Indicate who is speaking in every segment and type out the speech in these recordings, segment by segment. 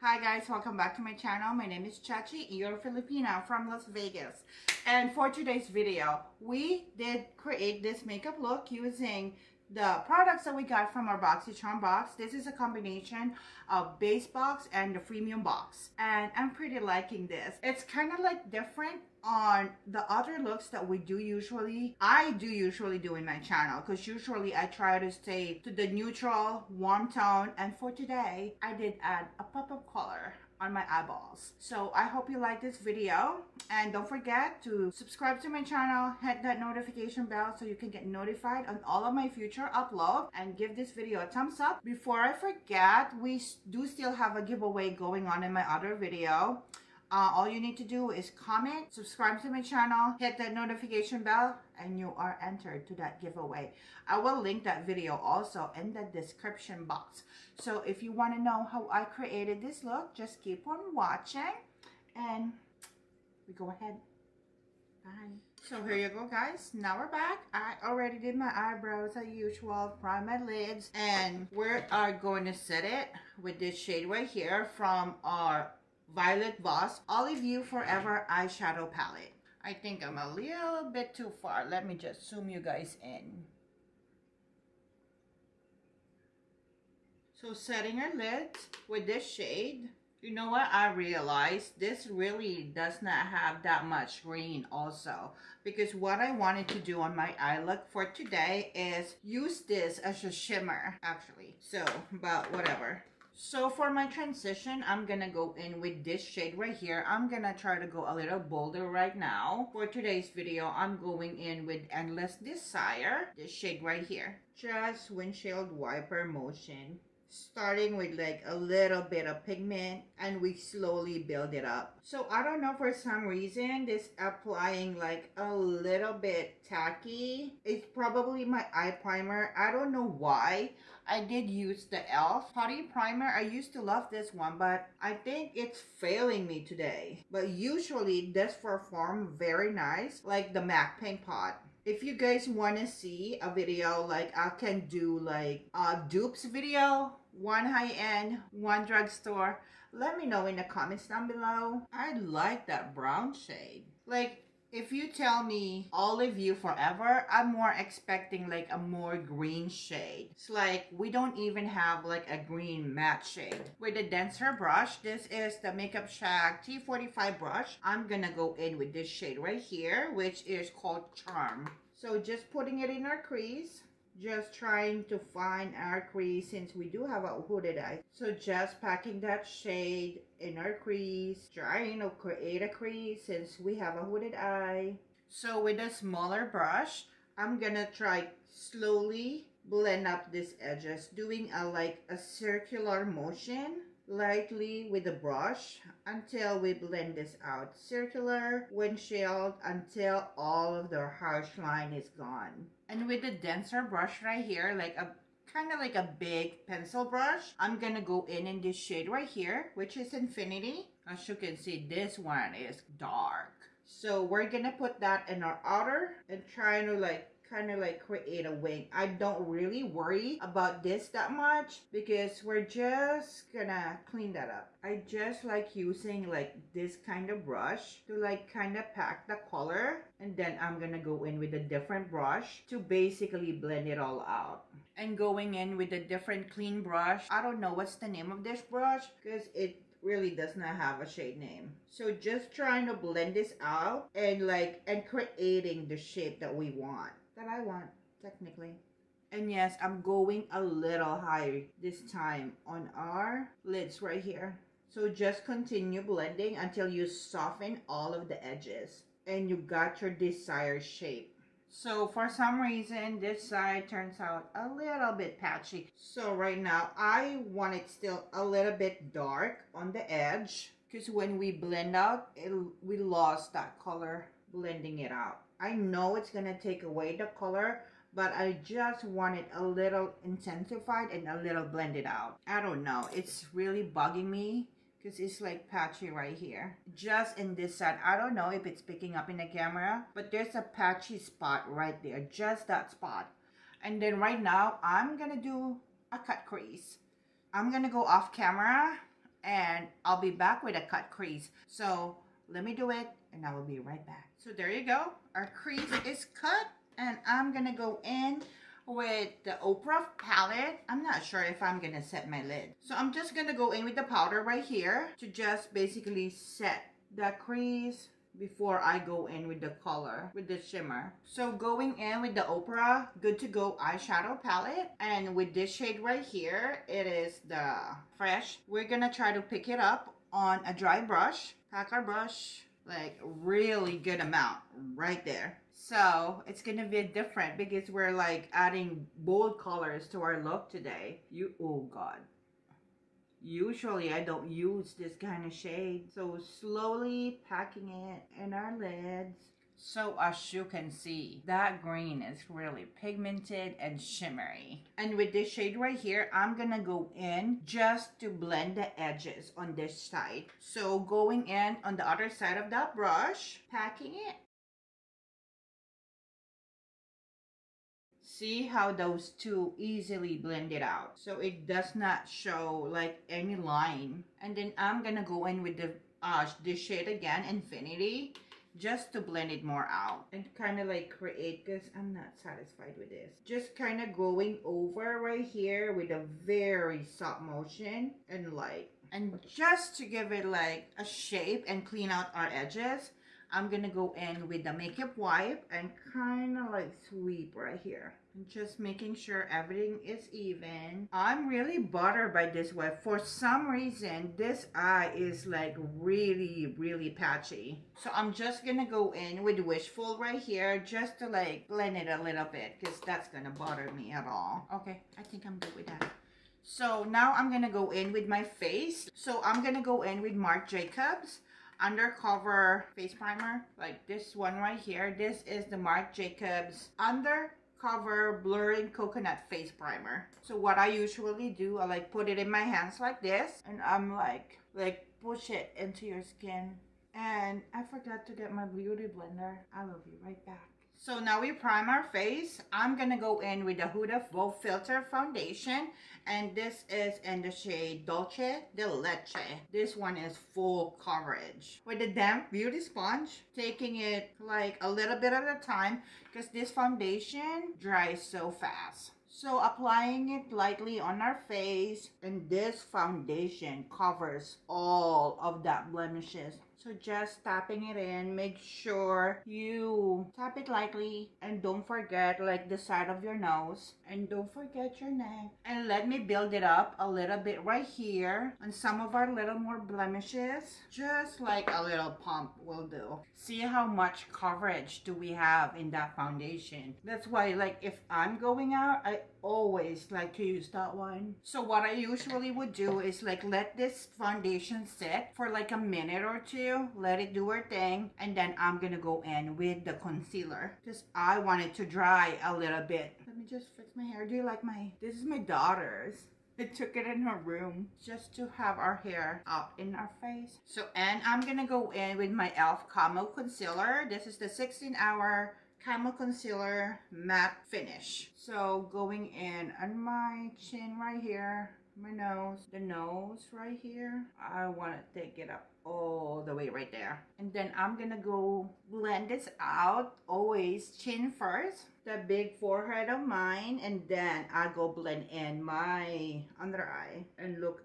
Speaker 1: Hi guys, welcome back to my channel. My name is Ciate, you're Filipina from Las Vegas. And for today's video, we did create this makeup look using the products that we got from our Boxycharm box. This is a combination of base box and the premium box. And I'm pretty liking this. It's kind of like different on the other looks that I do usually do in my channel, because usually I try to stay to the neutral warm tone, and for today I did add a pop of color on my eyeballs. So I hope you like this video, and don't forget to subscribe to my channel, hit that notification bell so you can get notified on all of my future uploads, and give this video a thumbs up. Before I forget, we do still have a giveaway going on in my other video. All you need to do is comment, subscribe to my channel, hit that notification bell, and you are entered to that giveaway. I will link that video also in the description box. So if you want to know how I created this look, just keep on watching and we go ahead. Bye. So here you go guys, now we're back. I already did my eyebrows as usual, prime my lids, and we are going to set it with this shade right here from our Violet Voss Olive You Forever eyeshadow palette. I think I'm a little bit too far. Let me just zoom you guys in. So setting our lids with this shade. You know what? I realized this really does not have that much green also, because what I wanted to do on my eye look for today is use this as a shimmer actually. So, but whatever. So for my transition, I'm gonna go in with this shade right here. I'm gonna try to go a little bolder right now. For today's video, I'm going in with Endless Desire, this shade right here. Just windshield wiper motion. Starting with like a little bit of pigment, and we slowly build it up. So I don't know, for some reason this applying like a little bit tacky. It's probably my eye primer. I don't know why. I did use the e.l.f. Putty Primer. I used to love this one, but I think it's failing me today. But usually this performs very nice, like the MAC Paint Pot. If you guys want to see a video, like I can do like a dupes video, one high-end, one drugstore, let me know in the comments down below. I like that brown shade. Like, if you tell me Olive You Forever, I'm more expecting like a more green shade. It's like we don't even have like a green matte shade. With a denser brush, this is the Makeup Shack T45 brush. I'm gonna go in with this shade right here, which is called Charm. So just putting it in our crease. Just trying to find our crease since we do have a hooded eye. So just packing that shade in our crease, trying to create a crease since we have a hooded eye. So with a smaller brush, I'm gonna try slowly blend up these edges, doing like a circular motion lightly with the brush until we blend this out. Circular windshield until all of the harsh line is gone. And with the denser brush right here, like a kind of like a big pencil brush, I'm gonna go in this shade right here, which is Infinity. As you can see, this one is dark. So we're gonna put that in our outer and trying to like kind of like create a wing. I don't really worry about this that much because we're just gonna clean that up. I just like using like this kind of brush to like kind of pack the color, and then I'm gonna go in with a different brush to basically blend it all out. And going in with a different clean brush. I don't know what's the name of this brush because it really does not have a shade name. So just trying to blend this out and creating the shape that we want. That I want, technically. And yes, I'm going a little higher this time on our lids right here. So just continue blending until you soften all of the edges and you got your desired shape. So for some reason, this side turns out a little bit patchy. So right now, I want it still a little bit dark on the edge, because when we blend out, we lost that color blending it out. I know it's gonna take away the color, but I just want it a little intensified and a little blended out. I don't know, it's really bugging me because it's like patchy right here. Just in this side, I don't know if it's picking up in the camera, but there's a patchy spot right there, just that spot. And then right now, I'm gonna do a cut crease. I'm gonna go off camera and I'll be back with a cut crease. So let me do it and I will be right back. So there you go. Our crease is cut and I'm gonna go in with the Ofra palette. I'm not sure if I'm gonna set my lid. So I'm just gonna go in with the powder right here to just basically set that crease before I go in with the color, with the shimmer. So going in with the Ofra Good To Go eyeshadow palette, and with this shade right here, it is the Fresh. We're gonna try to pick it up on a dry brush, pack our brush, like really good amount right there. So it's gonna be different because we're like adding bold colors to our look today. Oh God. Usually I don't use this kind of shade. So slowly packing it in our lids. So as you can see, that green is really pigmented and shimmery. And with this shade right here, I'm gonna go in just to blend the edges on this side. So going in on the other side of that brush, packing it. See how those two easily blend it out, so it does not show like any line. And then I'm gonna go in with the this shade again, Infinity, just to blend it more out and kind of like create, because I'm not satisfied with this, just kind of going over right here with a very soft motion and light, and just to give it like a shape and clean out our edges. I'm gonna go in with the makeup wipe and kind of like sweep right here. And just making sure everything is even. I'm really bothered by this wipe. For some reason, this eye is like really patchy. So I'm just gonna go in with Wishful right here just to like blend it a little bit, because that's gonna bother me at all. Okay, I think I'm good with that. So now I'm gonna go in with my face. So I'm gonna go in with Marc Jacobs Undercover Face Primer, like this one right here. This is the Marc Jacobs Undercover Blurring Coconut Face Primer. So what I usually do, I like put it in my hands like this, and I'm like push it into your skin. And I forgot to get my beauty blender. I will be right back. So now we prime our face. I'm gonna go in with the Huda Faux Filter foundation, and this is in the shade Dolce de Leche. This one is full coverage. With the damp beauty sponge, taking it like a little bit at a time, because this foundation dries so fast. So applying it lightly on our face, and this foundation covers all of that blemishes. So just tapping it in, make sure you tap it lightly, and don't forget like the side of your nose, and don't forget your neck. And let me build it up a little bit right here on some of our little more blemishes. Just like a little pump will do. See how much coverage do we have in that foundation. That's why like if I'm going out, I always like to use that one. So what I usually would do is like let this foundation sit for like a minute or two, let it do her thing, and then I'm gonna go in with the concealer because I want it to dry a little bit. Let me just fix my hair. Do you like my, this is my daughter's. I took it in her room just to have our hair out in our face. So, and I'm gonna go in with my e.l.f. Camo Concealer. This is the 16-hour Camo Concealer Matte Finish. So going in on my chin right here, my nose, the nose right here. I want to take it up all the way right there. And then I'm gonna go blend this out. Always chin first, the big forehead of mine, and then I go blend in my under eye and look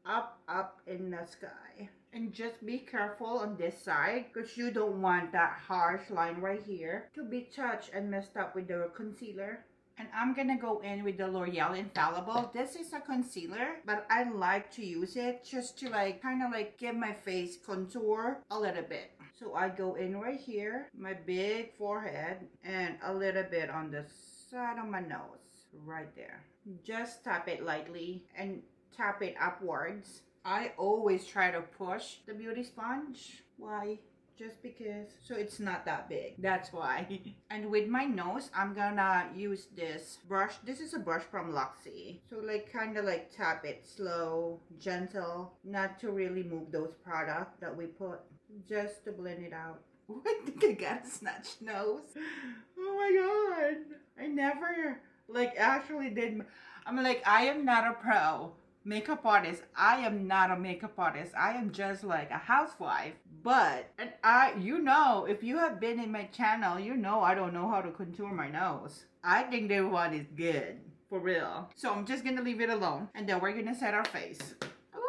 Speaker 1: up in the sky. And just be careful on this side because you don't want that harsh line right here to be touched and messed up with the concealer. And I'm gonna go in with the L'Oreal Infallible. This is a concealer, but I like to use it just to like kind of like give my face contour a little bit. So I go in right here, my big forehead, and a little bit on the side of my nose, right there. Just tap it lightly and tap it upwards. I always try to push the beauty sponge. Why? Just because, so it's not that big, that's why. And with my nose, I'm gonna use this brush. This is a brush from Luxie. So like kind of like tap it slow, gentle, not to really move those products that we put, just to blend it out. Oh, I think I got a snatched nose. Oh my god, I never like actually did. I'm like, I am not a pro makeup artist. I am not a makeup artist. I am just like a housewife. But, and you know, if you have been in my channel, you know I don't know how to contour my nose. I think this one is good. For real. So I'm just gonna leave it alone. And then we're gonna set our face. Ooh,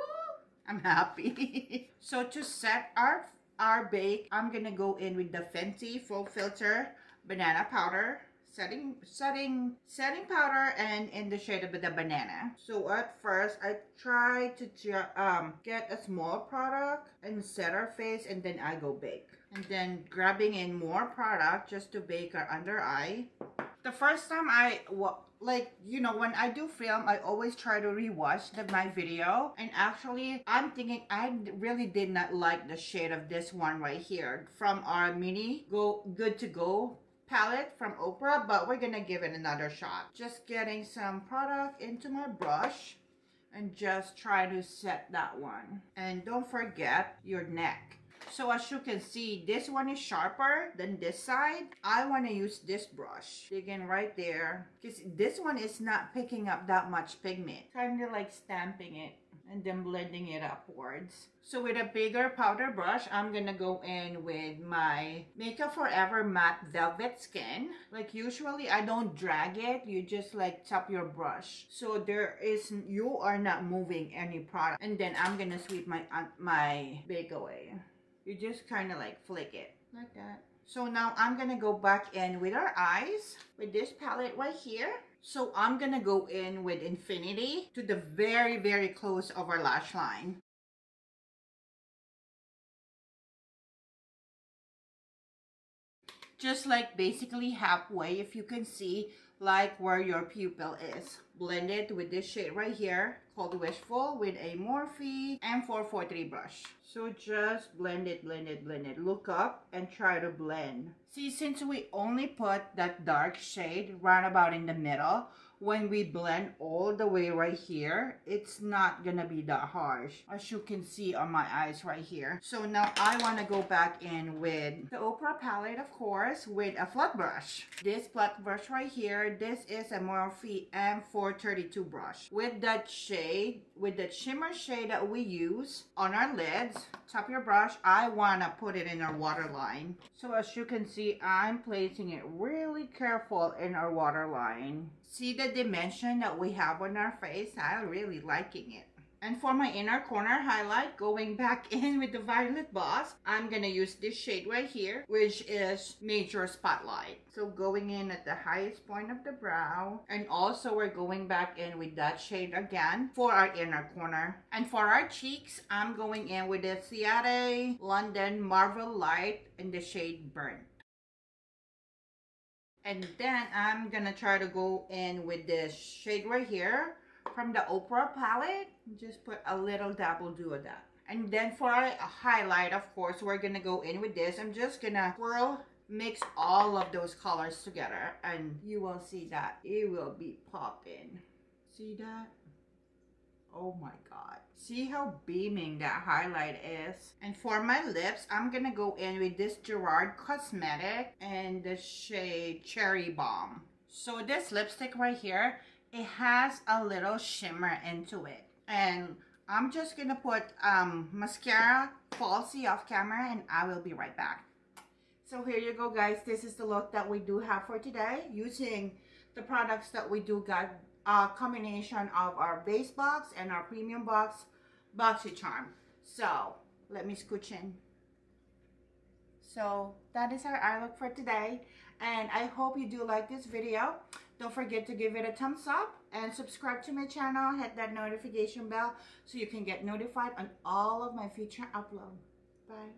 Speaker 1: I'm happy. So to set our bake, I'm gonna go in with the Fenty Full Filter Banana Powder. Setting powder, and in the shade of the banana. So at first I try to get a small product and set our face, and then I go bake. And then grabbing in more product just to bake our under eye. The first time you know, when I do film, I always try to rewatch my video. And actually, I'm thinking I really did not like the shade of this one right here from our mini Good to Go palette from Ofra, but we're gonna give it another shot. Just getting some product into my brush and just try to set that one. And don't forget your neck. So as you can see, this one is sharper than this side. I want to use this brush. Digging right there. Because this one is not picking up that much pigment. Kind of like stamping it and then blending it upwards. So with a bigger powder brush, I'm going to go in with my Makeup Forever Matte Velvet Skin. Like usually I don't drag it. You just like tap your brush. So you are not moving any product. And then I'm going to sweep my bake away. You just kind of like flick it like that. So now I'm gonna go back in with our eyes with this palette right here. So I'm gonna go in with Infinity to the very, very close of our lash line. Just like basically halfway, if you can see, like where your pupil is. Blend it with this shade right here called Wishful with a Morphe M443 brush. So just blend it, blend it, blend it. Look up and try to blend. See, since we only put that dark shade right about in the middle, when we blend all the way right here, it's not gonna be that harsh, as you can see on my eyes right here. So now I want to go back in with the Ofra palette, of course, with a flat brush. This flat brush right here, this is a Morphe M432 brush. With that shade, with the shimmer shade that we use on our lids, tap your brush, I want to put it in our waterline. So as you can see, I'm placing it really careful in our waterline. See the dimension that we have on our face? I'm really liking it. And for my inner corner highlight, going back in with the Violet Boss, I'm gonna use this shade right here, which is Major Spotlight. So going in at the highest point of the brow. And also we're going back in with that shade again for our inner corner. And for our cheeks, I'm going in with the Ciate London Marvel Light in the shade Burnt. And then I'm gonna try to go in with this shade right here from the Ofra palette. Just put a little dabble do of that. And then for our highlight, of course, we're gonna go in with this. I'm just gonna mix all of those colors together, and you will see that it will be popping. See that? Oh my god. See how beaming that highlight is? And for my lips, I'm gonna go in with this Gerard Cosmetic and the shade Cherry Bomb. So this lipstick right here, it has a little shimmer into it. And I'm just gonna put mascara falsy off camera, and I will be right back. So here you go, guys. This is the look that we do have for today using the products that we do got. A combination of our base box and our premium box, Boxycharm. So let me scooch in. So that is our eye look for today, and I hope you do like this video. Don't forget to give it a thumbs up and subscribe to my channel. Hit that notification bell so you can get notified on all of my future uploads. Bye.